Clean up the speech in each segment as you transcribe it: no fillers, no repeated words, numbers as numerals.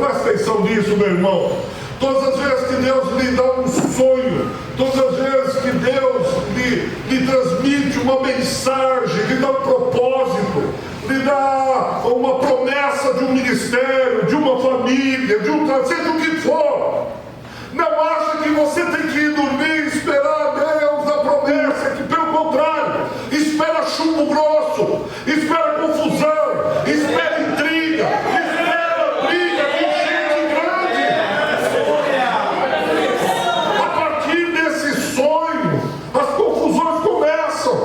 presta atenção nisso, meu irmão. Todas as vezes que Deus lhe dá um sonho, todas as vezes que Deus lhe transmite uma mensagem, lhe dá um propósito, lhe dá uma promessa de um ministério, de uma família, de seja o que for, não acha que você tem que ir dormir e esperar Deus a promessa, que pelo contrário, espera chumbo grosso, espera confusão, espera intriga, espera briga com gente grande. A partir desse sonho, as confusões começam.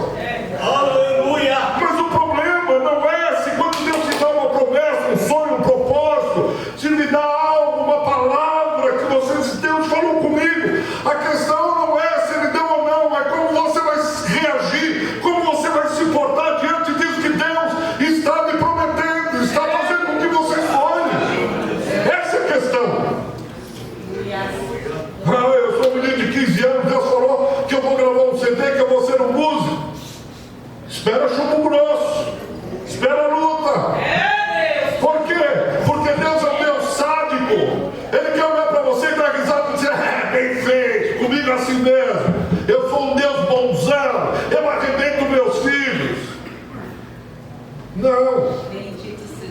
Aleluia! Mas o problema não é se quando Deus te dá uma promessa, um sonho, um propósito, se lhe dá algo, uma palavra que você diz, Deus falou comigo. A questão não é se ele deu ou não, é como você vai reagir, como você vai se portar diante disso que Deus está lhe prometendo, está fazendo com que você sonhe. Essa é a questão. Eu sou um menino de 15 anos, Deus falou que eu vou gravar um CD, que eu vou ser um músico. Espera chumbo grosso, espera a luta. Por quê? Porque Deus é um Deus sádico. Ele quer olhar para você e dar risada e dizer, bem feito, comigo assim mesmo. Eu sou um Deus bonzão, eu arrebento meus filhos. Não.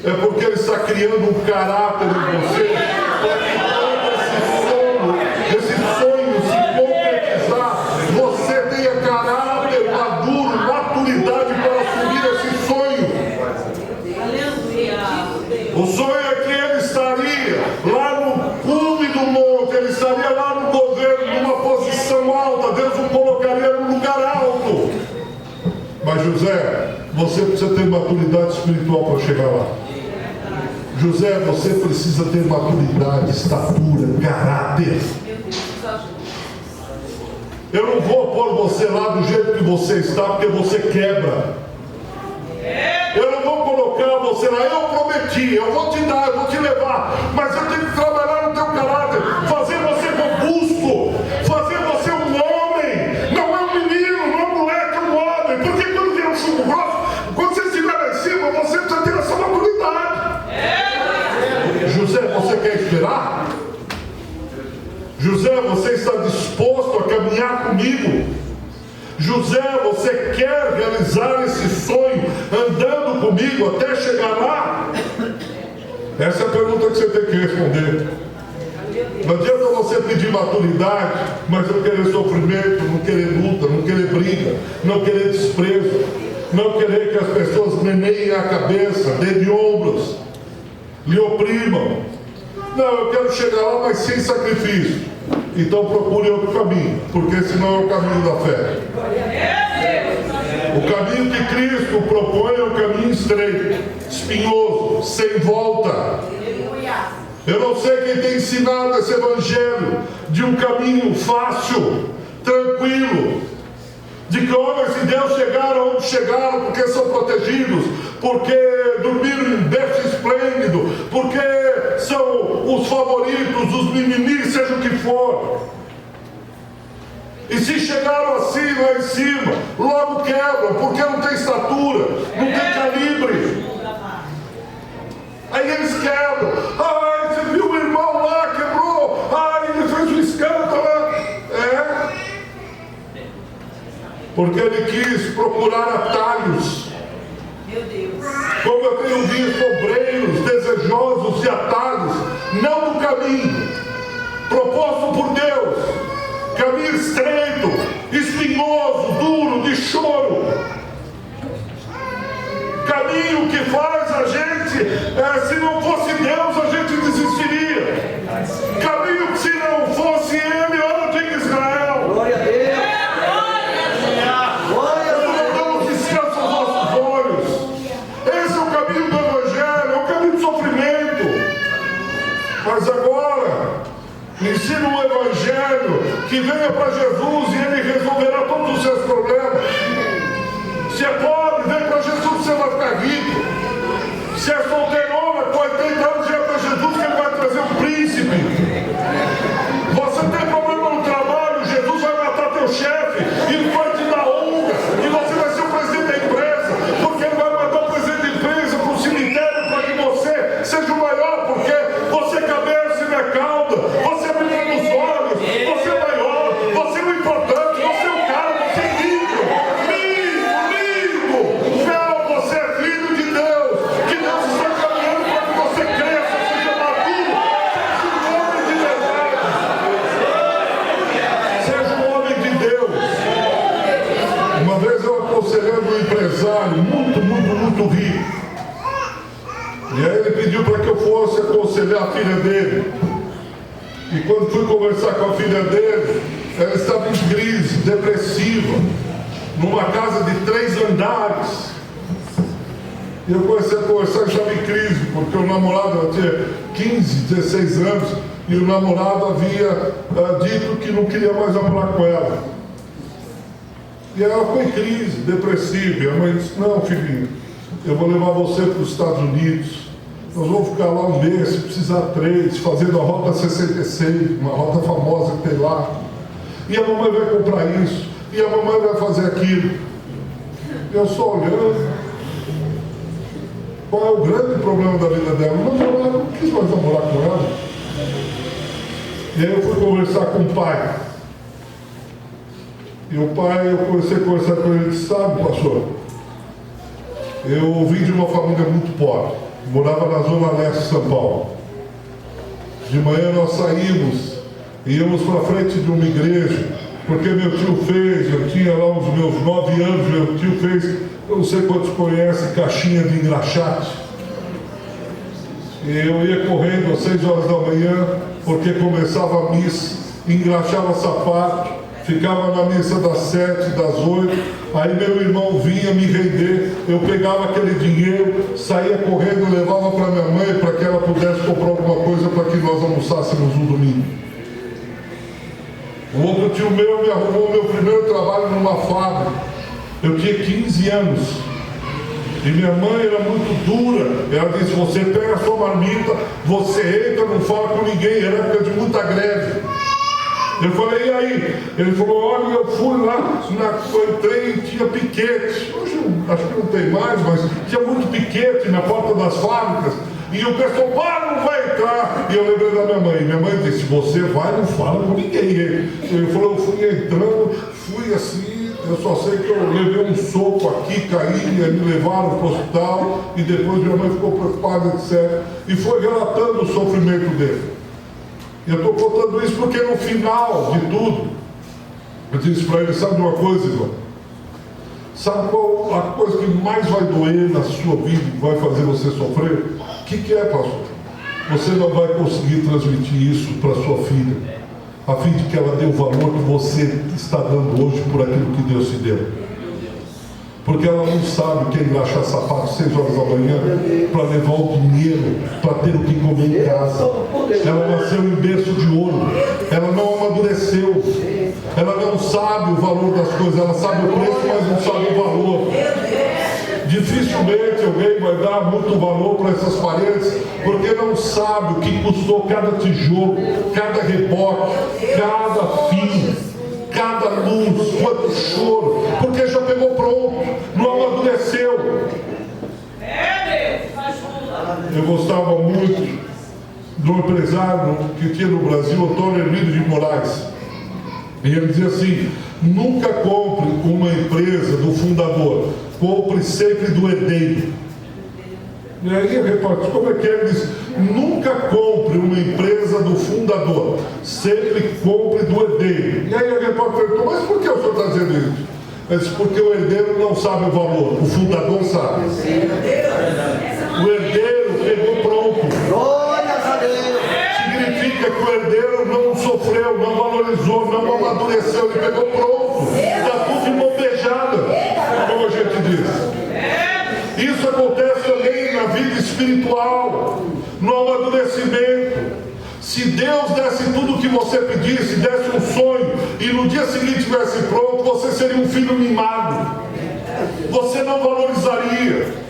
É porque Ele está criando um caráter em você. Esse sonho se concretizar, você tenha caráter maduro, maturidade para assumir esse sonho. O sonho é que ele estaria lá no cume do monte, ele estaria lá no governo, numa posição alta, Deus o colocaria num lugar alto. Mas José, você precisa ter maturidade espiritual para chegar lá. José, você precisa ter maturidade, estatura, caráter. Eu não vou pôr você lá do jeito que você está, porque você quebra. Eu não vou colocar você lá, eu prometi, eu vou te dar, eu vou te levar, mas eu tenho que trabalhar no teu caráter, fazer você robusto, fazer você um homem, não é um menino, não é um moleque, é um homem, porque quando vier um chumbo grosso, quando você estiver lá em cima, você precisa ter essa maturidade. José, você quer esperar? José, você está disposto a caminhar comigo? José, você quer realizar esse sonho andando comigo até chegar lá? Essa é a pergunta que você tem que responder. Não adianta você pedir maturidade, mas não querer sofrimento, não querer luta, não querer briga, não querer desprezo, não querer que as pessoas meneiem a cabeça, dê de ombros, lhe oprimam. Não, eu quero chegar lá, mas sem sacrifício. Então procure outro caminho, porque senão é o caminho da fé. O caminho que Cristo propõe é um caminho estreito, espinhoso, sem volta. Eu não sei quem tem ensinado esse evangelho de um caminho fácil, tranquilo, de que homens de Deus chegaram onde chegaram porque são protegidos, porque dormiram em berço esplêndido, porque são os favoritos, os mimimis, seja o que for. E se chegaram assim lá em cima, logo quebram, porque não tem estatura, não tem calibre. Aí eles quebram. Ai, você viu o irmão lá, quebrou. Ai, ele fez um escândalo lá. Porque ele quis procurar atalhos. Meu Deus. Como eu tenho visto obreiros desejosos de atalhos, não no caminho proposto por Deus, caminho estreito, espinhoso, duro, de choro, caminho que faz a gente, se não fosse Deus, a gente desistiria, caminho que se não fosse Ele, olha o de Israel. Glória a Deus! Mas agora, ensina o Evangelho que venha para Jesus e Ele resolverá todos os seus problemas. Se é pobre, vem para Jesus, você vai ficar rico. Se é solteirona, com 80 anos, vem para Jesus que Ele vai trazer um príncipe. Você tem problema no trabalho, Jesus vai matar teu chefe e vai te dar honra. E você vai ser o presidente da empresa, porque Ele vai mandar o presidente da empresa para o cemitério para que você seja o maior, porque você acabou empresário muito rico. E aí ele pediu para que eu fosse aconselhar a filha dele. E quando fui conversar com a filha dele, ela estava em crise, depressiva, numa casa de 3 andares. E eu comecei a conversar e estava em crise, porque o namorado, ela tinha 15, 16 anos, e o namorado havia dito que não queria mais namorar com ela. E ela ficou em crise, depressiva. E a mãe disse: não, filhinho, eu vou levar você para os Estados Unidos. Nós vamos ficar lá um mês, se precisar 3, fazendo a Rota 66, uma rota famosa que tem lá. E a mamãe vai comprar isso, e a mamãe vai fazer aquilo. E eu só olhando. Qual é o grande problema da vida dela? Eu não quis mais namorar com ela. E aí eu fui conversar com o pai. E o pai, eu comecei a conversar com ele e disse: sabe, pastor, eu vim de uma família muito pobre, morava na zona leste de São Paulo. De manhã nós saímos, íamos para frente de uma igreja, porque meu tio fez, eu tinha lá uns meus 9 anos, meu tio fez, eu não sei quantos conhecem, caixinha de engraxate. E eu ia correndo às 6 horas da manhã, porque começava a missa, engraxava sapato, ficava na missa das 7, das 8, aí meu irmão vinha me render, eu pegava aquele dinheiro, saía correndo, levava para minha mãe, para que ela pudesse comprar alguma coisa para que nós almoçássemos no domingo. O outro tio meu me arrumou meu primeiro trabalho numa fábrica. Eu tinha 15 anos. E minha mãe era muito dura. Ela disse: você pega a sua marmita, você entra, não fala com ninguém. Era época de muita greve. Eu falei: e aí? Ele falou: olha, eu fui lá, eu entrei e tinha piquete. Hoje acho que não tem mais, mas tinha muito piquete na porta das fábricas. E o pessoal: não vai entrar. E eu lembrei da minha mãe. Minha mãe disse: você vai, não fala com ninguém. Ele falou: eu fui entrando, fui assim. Eu só sei que eu levei um soco aqui, caí, e me levaram para o hospital. E depois minha mãe ficou preocupada, etc. E foi relatando o sofrimento dele. Eu estou contando isso porque no final de tudo, eu disse para ele: sabe de uma coisa, irmão? Sabe qual a coisa que mais vai doer na sua vida, que vai fazer você sofrer? O que é, pastor? Você não vai conseguir transmitir isso para sua filha, a fim de que ela dê o valor que você está dando hoje por aquilo que Deus te deu. Porque ela não sabe o que é engraxar sapato 6 horas da manhã para levar o dinheiro, para ter o que comer em casa. Ela nasceu em berço de ouro. Ela não amadureceu. Ela não sabe o valor das coisas. Ela sabe o preço, mas não sabe o valor. Dificilmente alguém vai dar muito valor para essas paredes, porque não sabe o que custou cada tijolo, cada reboque, cada fio, cada luz, quanto choro, porque já pegou pronto, não amadureceu. Eu gostava muito do empresário que tinha no Brasil, Antônio Emílio de Moraes. E ele dizia assim: nunca compre uma empresa do fundador, compre sempre do herdeiro. E aí, reparte, como é que ele diz? Nunca compre uma empresa do fundador, sempre compre do herdeiro. E aí a repórter perguntou: mas por que o senhor está dizendo isso? Ele disse: porque o herdeiro não sabe o valor, o fundador sabe. O herdeiro pegou pronto. Significa que o herdeiro não sofreu, não valorizou, não amadureceu, ele pegou pronto. Está tudo imombejado, como a gente diz. Isso acontece também na vida espiritual, no amadurecimento. Se Deus desse tudo o que você pedisse, desse um sonho, e no dia seguinte estivesse pronto, você seria um filho mimado. Você não valorizaria.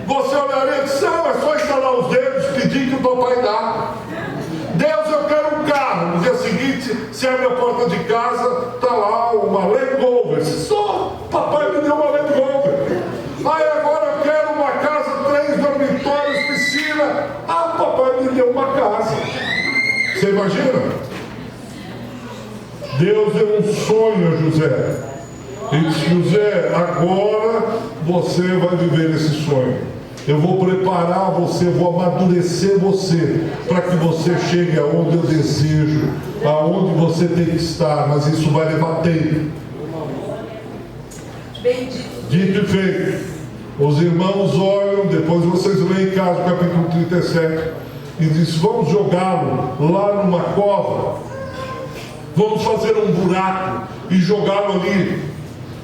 Você olharia e disse: não, é só instalar os dedos, pedir que o papai dá. Deus, eu quero um carro. No dia seguinte, você abre a porta de casa, está lá uma Land Rover. Só, papai me deu uma Land Rover. Aí agora eu quero uma casa, 3 dormitórios, piscina. Ah, papai me deu uma casa. Você imagina? Deus deu um sonho a José. Ele disse: José, agora você vai viver esse sonho. Eu vou preparar você, vou amadurecer você, para que você chegue aonde eu desejo, aonde você tem que estar, mas isso vai levar tempo. Dito e feito. Os irmãos olham, depois vocês leem em casa o capítulo 37, e diz: vamos jogá-lo lá numa cova, vamos fazer um buraco e jogá-lo ali.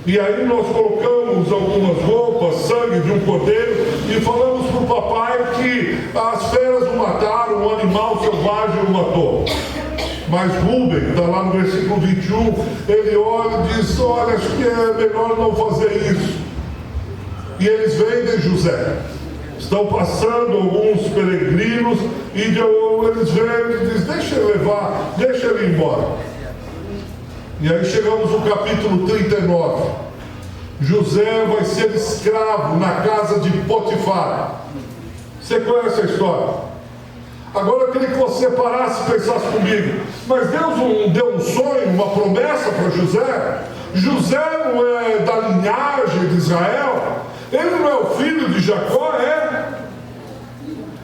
E aí nós colocamos algumas roupas, sangue de um cordeiro, e falamos para o papai que as feras o mataram, um animal selvagem o matou. Mas Rúben, está lá no versículo 21, ele olha e diz: olha, acho que é melhor não fazer isso. E eles vendem José. Estão passando alguns peregrinos e eles vendem e dizem: deixa ele levar, deixa ele ir embora. E aí chegamos no capítulo 39. José vai ser escravo na casa de Potifar. Você conhece a história? Agora eu queria que você parasse e pensasse comigo: mas Deus não deu um sonho, uma promessa para José? José não é da linhagem de Israel? Ele não é o filho de Jacó, é?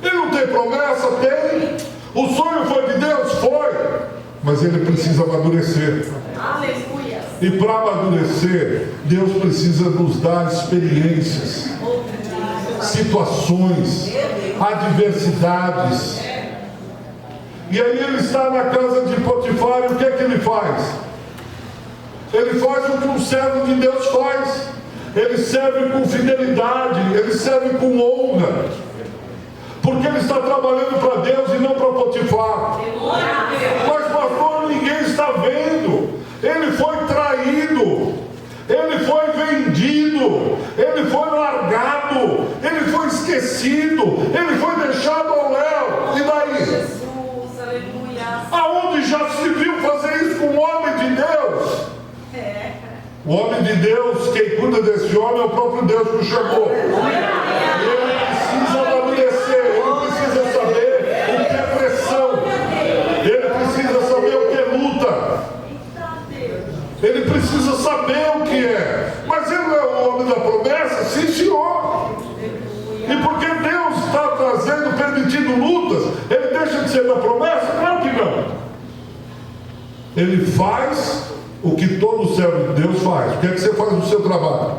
Ele não tem promessa? Tem. O sonho foi de Deus? Foi. Mas ele precisa amadurecer. Aleluia. E para amadurecer, Deus precisa nos dar experiências, situações, adversidades. E aí ele está na casa de Potifar, e o que é que ele faz? Ele faz o que um servo de Deus faz. Ele serve com fidelidade, ele serve com honra, porque ele está trabalhando para Deus e não para Potifar. Mas pastor, ninguém está vendo. Ele foi traído, ele foi vendido, ele foi largado, ele foi esquecido, ele foi deixado ao léu. E daí? Jesus, aleluia. Aonde já se viu fazer isso com um homem de Deus? O homem de Deus, quem cuida desse homem é o próprio Deus que o chamou. Ele precisa amadurecer, ele precisa saber o que é pressão, ele precisa saber o que é luta, ele precisa saber o que é. Mas ele não é o homem da promessa? Sim, senhor. E porque Deus está trazendo, permitindo lutas, ele deixa de ser da promessa? Claro que não. Ele faz o que todo servo de Deus faz. O que é que você faz no seu trabalho?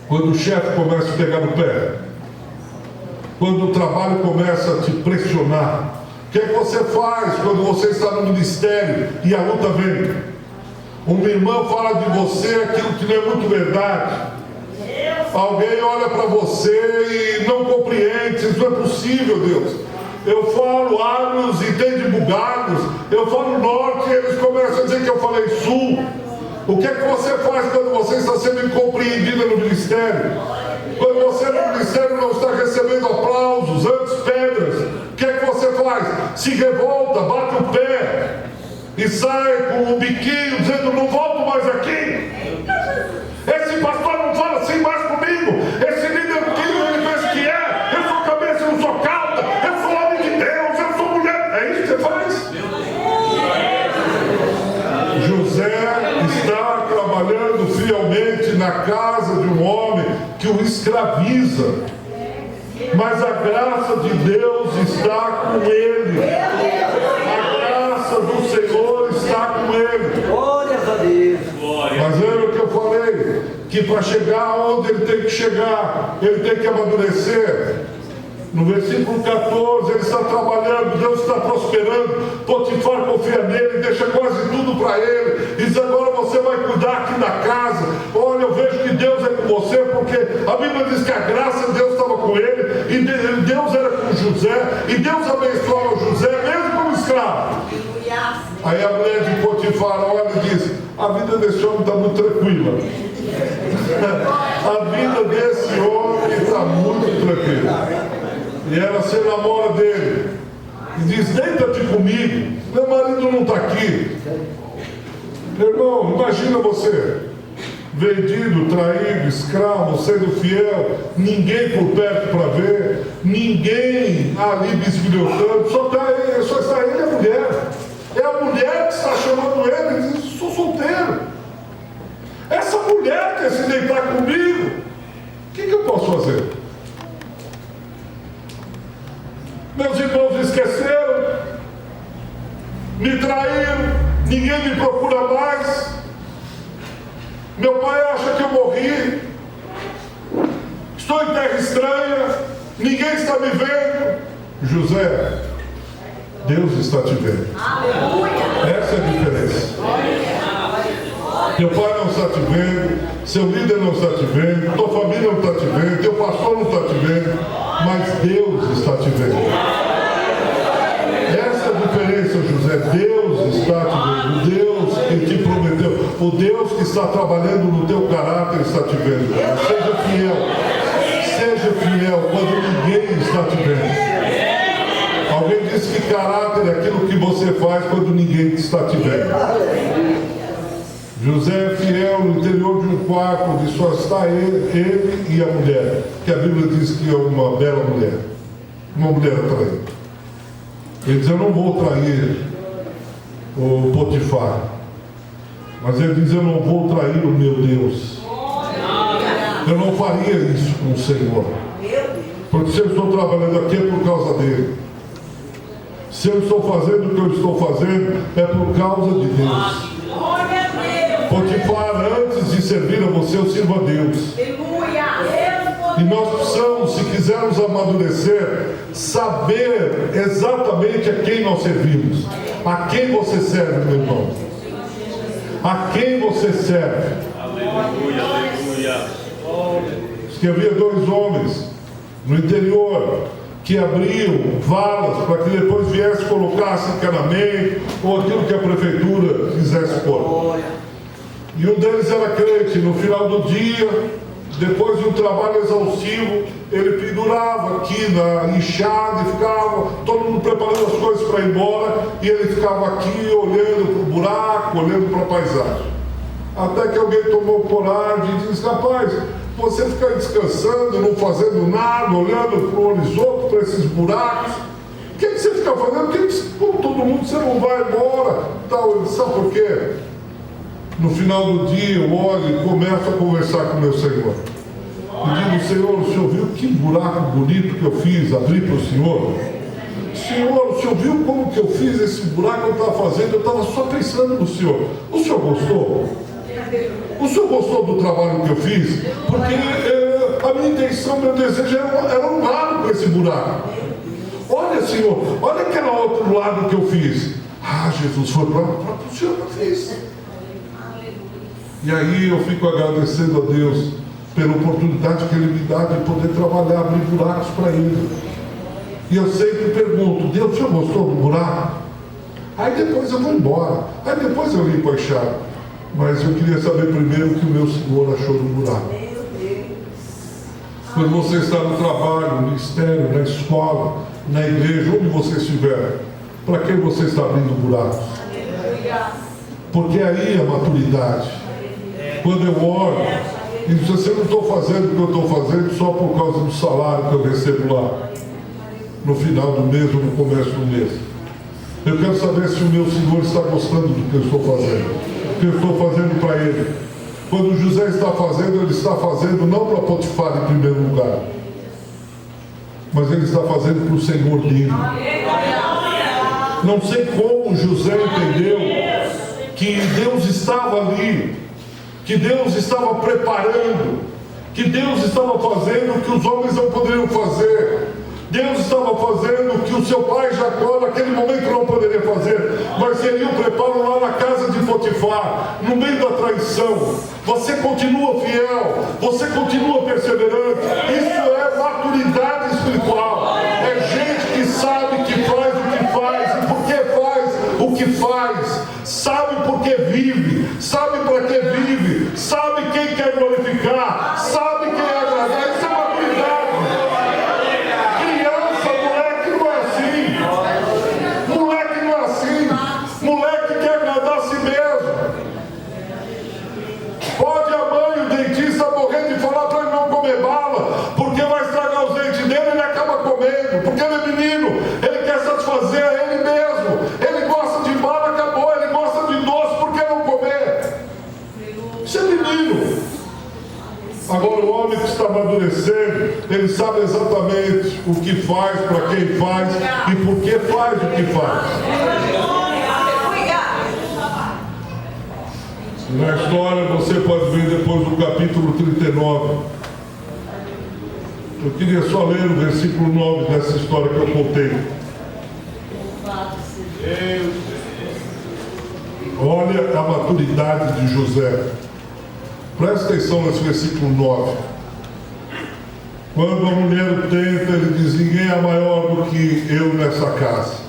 Quando o chefe começa a pegar no pé, quando o trabalho começa a te pressionar, o que é que você faz quando você está no ministério e a luta vem? Uma irmã fala de você aquilo que não é muito verdade. Alguém olha para você e não compreende. Isso não é possível, Deus. Eu falo agros e entende bugados. Eu falo norte e eles começam a dizer que eu falei sul. O que é que você faz quando você está sendo incompreendida no ministério? Quando você no ministério não está recebendo aplausos, antes pedras, o que é que você faz? Se revolta, bate o pé e sai com o biquinho dizendo: não volto mais aqui. Esse pastor não fala assim mais comigo. Esse líder que ele pensa que é. Eu sou cabeça, eu não sou cauda. Eu sou homem de Deus, eu sou mulher. É isso que você faz? José está trabalhando fielmente na casa de um homem que o escraviza, mas a graça de Deus está com ele. A graça do Senhor está com ele. Glórias a Deus. Mas era o que eu falei, que para chegar onde ele tem que chegar, ele tem que amadurecer. No versículo 14, ele está trabalhando, Deus está prosperando, Potifar confia nele, deixa quase tudo para ele, diz: agora você vai cuidar aqui da casa. Olha, eu vejo que Deus é com você, porque a Bíblia diz que a graça de Deus estava com ele, e Deus era com José, e Deus abençoava José, mesmo como escravo. Aí a mulher de Potifar olha e diz: a vida desse homem está muito tranquila. A vida desse homem está muito tranquila. E ela se namora dele e diz: deita-te comigo, meu marido não está aqui. Irmão, imagina você, vendido, traído, escravo, sendo fiel, ninguém por perto para ver, ninguém ali bisbilhotando, só está ele e a mulher. É a mulher que está chamando ele e diz: sou solteiro. Essa mulher quer se deitar comigo, o que eu posso fazer? Meus irmãos esqueceram, me traíram, ninguém me procura mais. Meu pai acha que eu morri. estou em terra estranha, ninguém está me vendo. José, Deus está te vendo. Essa é a diferença. Teu pai não está te vendo, seu líder não está te vendo, tua família não está te vendo, teu pastor não está te vendo, mas Deus está te vendo. Essa é a diferença, José. Deus está te vendo. O Deus que te prometeu, o Deus que está trabalhando no teu caráter está te vendo. Seja fiel. Seja fiel quando ninguém está te vendo. Alguém disse que caráter é aquilo que você faz quando ninguém está te vendo. José é fiel no interior de um quarto onde só está ele e a mulher, que a Bíblia diz que é uma bela mulher, uma mulher atraente. Ele diz: eu não vou trair o Potifar, mas ele diz: eu não vou trair o meu Deus. Eu não faria isso com o Senhor, porque se eu estou trabalhando aqui é por causa dele. Se eu estou fazendo o que eu estou fazendo é por causa de Deus. Potifar, antes de servir a você, eu sirvo a Deus. E nós precisamos, se quisermos amadurecer, saber exatamente a quem nós servimos. A quem você serve, meu irmão? A quem você serve? Aleluia, aleluia. Diz que havia 2 homens no interior que abriam valas para que depois viesse colocasse encanamento ou aquilo que a prefeitura quisesse pôr. E um deles era crente. No final do dia, depois de um trabalho exaustivo, ele pendurava aqui na enxada e ficava todo mundo preparando as coisas para ir embora, e ele ficava aqui olhando para o buraco, olhando para a paisagem. Até que alguém tomou coragem e disse: rapaz, você fica descansando, não fazendo nada, olhando para o horizonte, para esses buracos, o que você fica fazendo? Como todo mundo, você não vai embora? Tal. Sabe por quê? No final do dia eu olho e começo a conversar com o meu Senhor. E digo: Senhor, o Senhor viu que buraco bonito que eu fiz, abri para o Senhor? Senhor, o Senhor viu como que eu fiz esse buraco que eu estava fazendo? Eu estava só pensando no Senhor. O Senhor gostou? O Senhor gostou do trabalho que eu fiz? Porque a minha intenção, meu desejo era um lado para esse buraco. Olha, Senhor, olha aquele outro lado que eu fiz. Ah, Jesus, foi para o Senhor que eu fiz. E aí eu fico agradecendo a Deus pela oportunidade que Ele me dá de poder trabalhar, abrir buracos para Ele. E eu sempre pergunto: Deus, o Senhor gostou do buraco? Aí depois eu vou embora, aí depois eu limpo a enxada. Mas eu queria saber primeiro o que o meu Senhor achou do buraco. Quando você está no trabalho, no ministério, na escola, na igreja, onde você estiver, para quem você está abrindo buracos? Porque aí a maturidade. Quando eu oro e diz assim: eu não estou fazendo o que eu estou fazendo só por causa do salário que eu recebo lá, no final do mês ou no começo do mês. Eu quero saber se o meu Senhor está gostando do que eu estou fazendo, o que eu estou fazendo para Ele. Quando José está fazendo, ele está fazendo não para Potifar em primeiro lugar, mas ele está fazendo para o Senhor dele. Não sei como José entendeu que Deus estava ali, que Deus estava preparando, que Deus estava fazendo o que os homens não poderiam fazer. Deus estava fazendo o que o seu pai Jacó naquele momento não poderia fazer, mas seria o preparo lá na casa de Potifar, no meio da traição. Você continua fiel, você continua perseverante. Isso é maturidade espiritual. É gente que sabe que faz o que faz, e por que faz o que faz, sabe por que vive, sabe para que vive, sabe quem quer glorificar, sabe quem é agradar. Isso é maturidade. Criança, moleque não é assim. Moleque não é assim. Moleque quer agradar a si mesmo. Pode a mãe, o dentista, morrer de falar para ele não comer bala, porque vai estragar os dentes dele, ele acaba comendo, porque ele é menino, ele quer satisfazer a ele mesmo. Ele gosta de bala, acabou. Ele gosta de doce, por que não comer? Isso é menino. Agora o homem que está amadurecendo, ele sabe exatamente o que faz, para quem faz e por que faz o que faz. Na história você pode ver depois do capítulo 39, Eu queria só ler o versículo 9 dessa história que eu contei. Olha a maturidade de José. Presta atenção nesse versículo 9. Quando a mulher o tenta, ele diz: ninguém é maior do que eu nessa casa.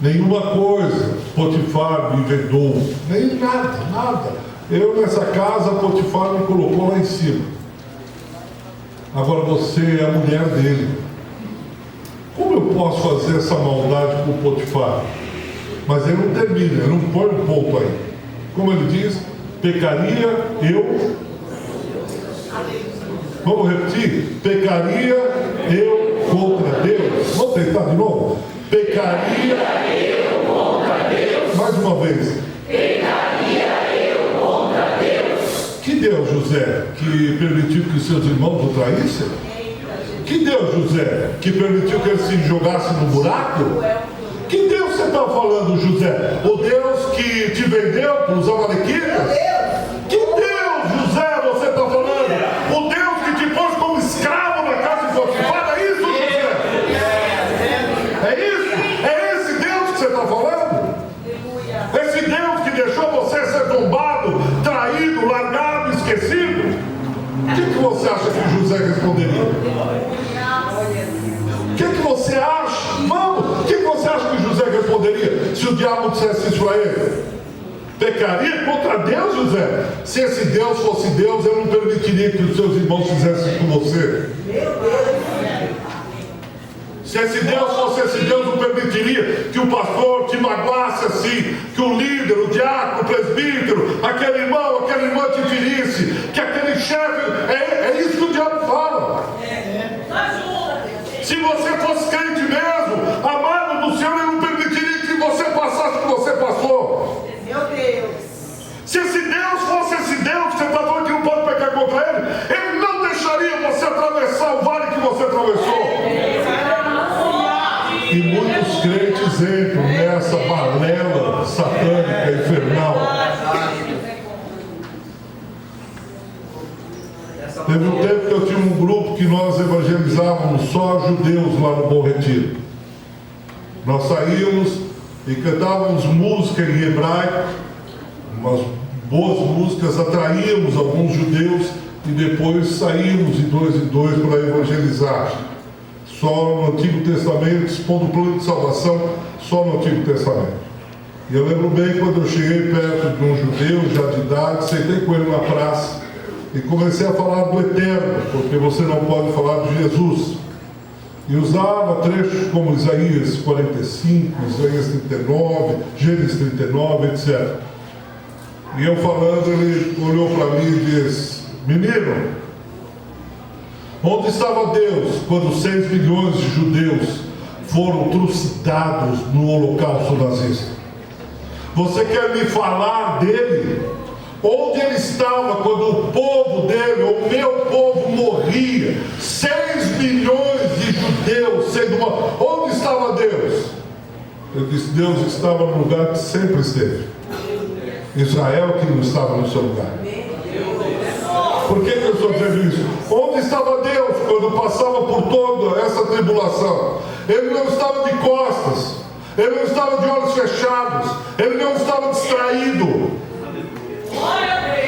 Nenhuma coisa Potifar me vedou. Nem nada. Eu nessa casa, Potifar me colocou lá em cima. Agora você é a mulher dele. Como eu posso fazer essa maldade com Potifar? Mas ele não termina, ele não põe um ponto aí. Como ele diz, pecaria eu. Vamos repetir? Pecaria eu contra Deus. Vamos tentar de novo? Pecaria eu contra Deus. Mais uma vez. Pecaria eu contra Deus. Que Deus, José, que permitiu que seus irmãos o traíssem? Que Deus, José, que permitiu que ele se jogasse no buraco? Que Deus você está falando, José? O Deus que te vendeu para os amalequitas? Que Deus, José, você está falando? O Deus que te pôs como escravo na casa de Potifar? É isso, José? É isso? É esse Deus que você está falando? Esse Deus que deixou você ser tombado, traído, largado, esquecido? O que você acha que José responderia? O que você acha? Vamos! O que você acha que José responderia se o diabo dissesse isso a ele? Pecaria contra Deus, José? Se esse Deus fosse Deus, ele não permitiria que os seus irmãos fizessem com você. Se esse Deus fosse esse Deus, não permitiria que o pastor te magoasse assim, que o líder, o diácono, o presbítero, aquele irmão, aquela irmã te ferisse, que aquele chefe. É isso que o diabo fala. Se você fosse crente mesmo, amado do Senhor, ele não permitiria que você passasse o que você passou. Meu Deus. Se esse Deus fosse esse Deus que você está falando que não pode pecar contra ele não deixaria você atravessar o vale que você atravessou. E muitos crentes entram nessa balela satânica, infernal. Teve um tempo que eu tinha um grupo que nós evangelizávamos só judeus lá no Bom Retiro. Nós saímos e cantávamos música em hebraico, umas boas músicas, atraíamos alguns judeus e depois saímos de dois em dois para evangelizar. Só no Antigo Testamento, expondo o plano de salvação, só no Antigo Testamento. E eu lembro bem quando eu cheguei perto de um judeu, já de idade, sentei com ele na praça e comecei a falar do eterno, porque você não pode falar de Jesus. E usava trechos como Isaías 45, Isaías 39, Gênesis 39, etc. E eu falando, ele olhou para mim e disse: menino, onde estava Deus quando 6 milhões de judeus foram trucidados no holocausto nazista? Você quer me falar dele? Onde ele estava quando o povo dele, o meu povo, morria? 6 milhões de judeus sendo mortos. Onde estava Deus? Eu disse: Deus estava no lugar que sempre esteve. Israel que não estava no seu lugar. Por que eu estou dizendo isso? Onde estava Deus quando passava por toda essa tribulação? Ele não estava de costas, ele não estava de olhos fechados, ele não estava distraído.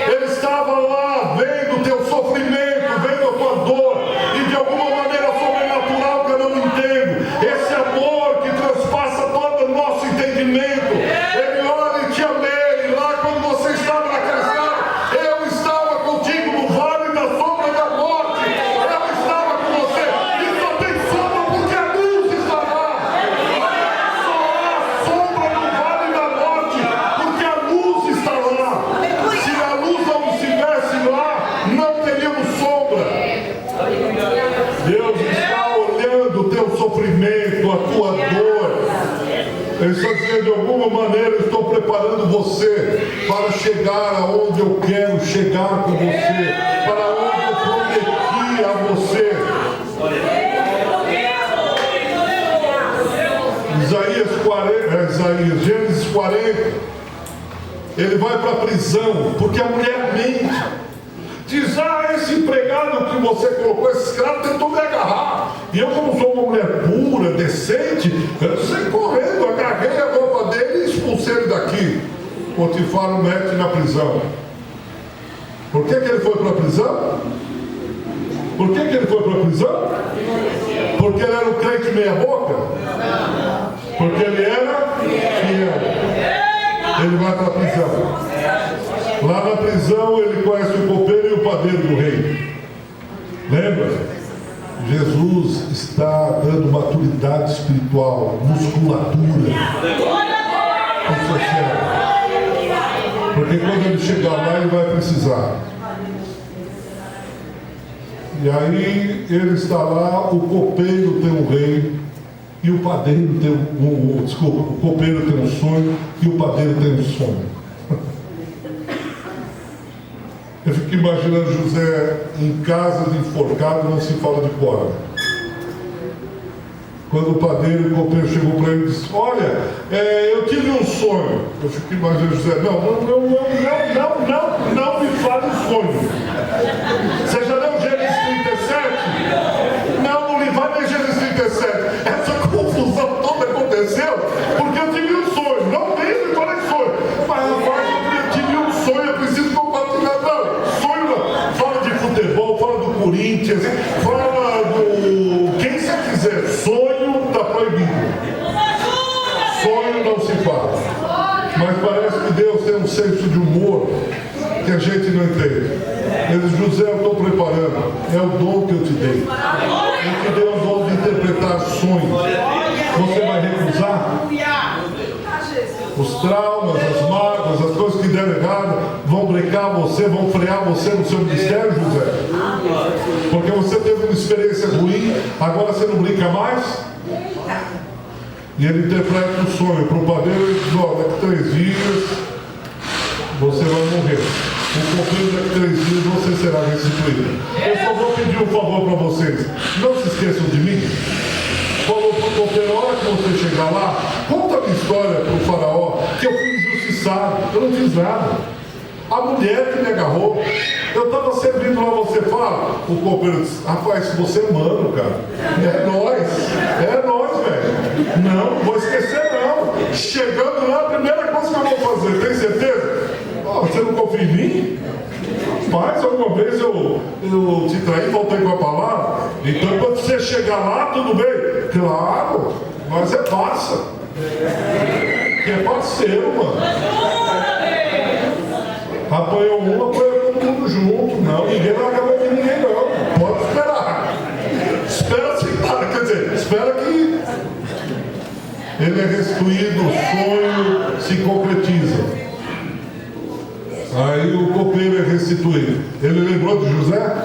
Ele estava lá vendo o teu sofrimento, vendo a tua dor, e de alguma maneira sobrenatural que eu não entendo, esse amor que transpassa todo o nosso entendimento, ele olha e te amei. E lá quando você estava naquela estrada, eu estava contigo no vale da sombra da morte, eu estava com você, e só tem sombra porque a luz está lá. Só há sombra no vale da morte porque a luz está lá. Se a luz não estivesse lá, não teríamos sombra. Deus está olhando o teu sofrimento, a tua dor. Ele está dizendo: de alguma maneira eu estou preparando você para chegar aonde eu quero chegar com você, para onde eu prometi a você. Gênesis 40, ele vai para a prisão porque a mulher mente. Diz, esse empregado que você colocou, esse escravo tentou me agarrar. E eu, como sou uma mulher pura, decente, eu saí correndo, agarrei a roupa dele e expulsei ele daqui. Potifar o mete na prisão. Por que ele foi para a prisão? Por que ele foi para a prisão? Porque ele era um crente meia boca? Porque ele era fiel. Ele vai para a prisão. Lá na prisão ele conhece o copeiro e o padeiro do rei. Lembra? Jesus está dando maturidade espiritual, musculatura para o seu cérebro. Porque quando ele chegar lá, ele vai precisar. E aí ele está lá, o copeiro tem um rei, e o padeiro tem o copeiro tem um sonho, e o padeiro tem um sonho. Eu fico imaginando José em casa de enforcado, não se fala de corda. Quando o padeiro e o copeiro chegou para ele e disse, olha, eu tive um sonho. Eu fico imaginando José, não me fale o sonho. Você já leu Gênesis 37? Não lhe vai ler Gênesis 37. Essa confusão toda aconteceu porque eu tive um sonho. Não me fale sonho. Mas rapaz, eu tive um sonho, eu preciso compartilhar. Não, sonho não. Fala de futebol, fala do Corinthians, fala do... quem você quiser. Sonho está proibido. Sonho não se fala. Mas parece que Deus tem um senso de humor que a gente não entende. Ele diz, José, eu estou preparando. É o dom que eu te dei. Eu te dei o dom de interpretar sonhos. Você vai recusar? Os traumas, as mágoas, as coisas que deram errado vão brincar você, vão frear você no seu ministério, José? Porque você teve uma experiência ruim, agora você não brinca mais? E ele interpreta o sonho para o padeiro e diz, daqui 3 dias você vai morrer. O copeiro daqui 3 dias você será restituído. Eu só vou pedir um favor para vocês. Não se esqueçam de mim. Falou para o copeiro, a hora que você chegar lá, conta a minha história para o faraó, que eu fui injustiçado, eu não fiz nada. A mulher que me agarrou, eu estava servindo lá, você fala, o copeiro diz, rapaz, você é mano, cara. É nós, velho. Não vou esquecer não. Chegando lá, a primeira coisa que eu vou fazer, tem certeza? Você não confia em mim? Mas alguma vez eu te traí, voltei com a palavra. Então quando você chegar lá, tudo bem? Claro, mas é parça. Que é parceiro, mano. Apanhou um, apanhou todo mundo junto. Não, ninguém vai acabar com ninguém não. Pode esperar. Espera sentar, quer dizer, espera que ele é restituído, o sonho se concretiza. Aí o copeiro é restituído. Ele lembrou de José?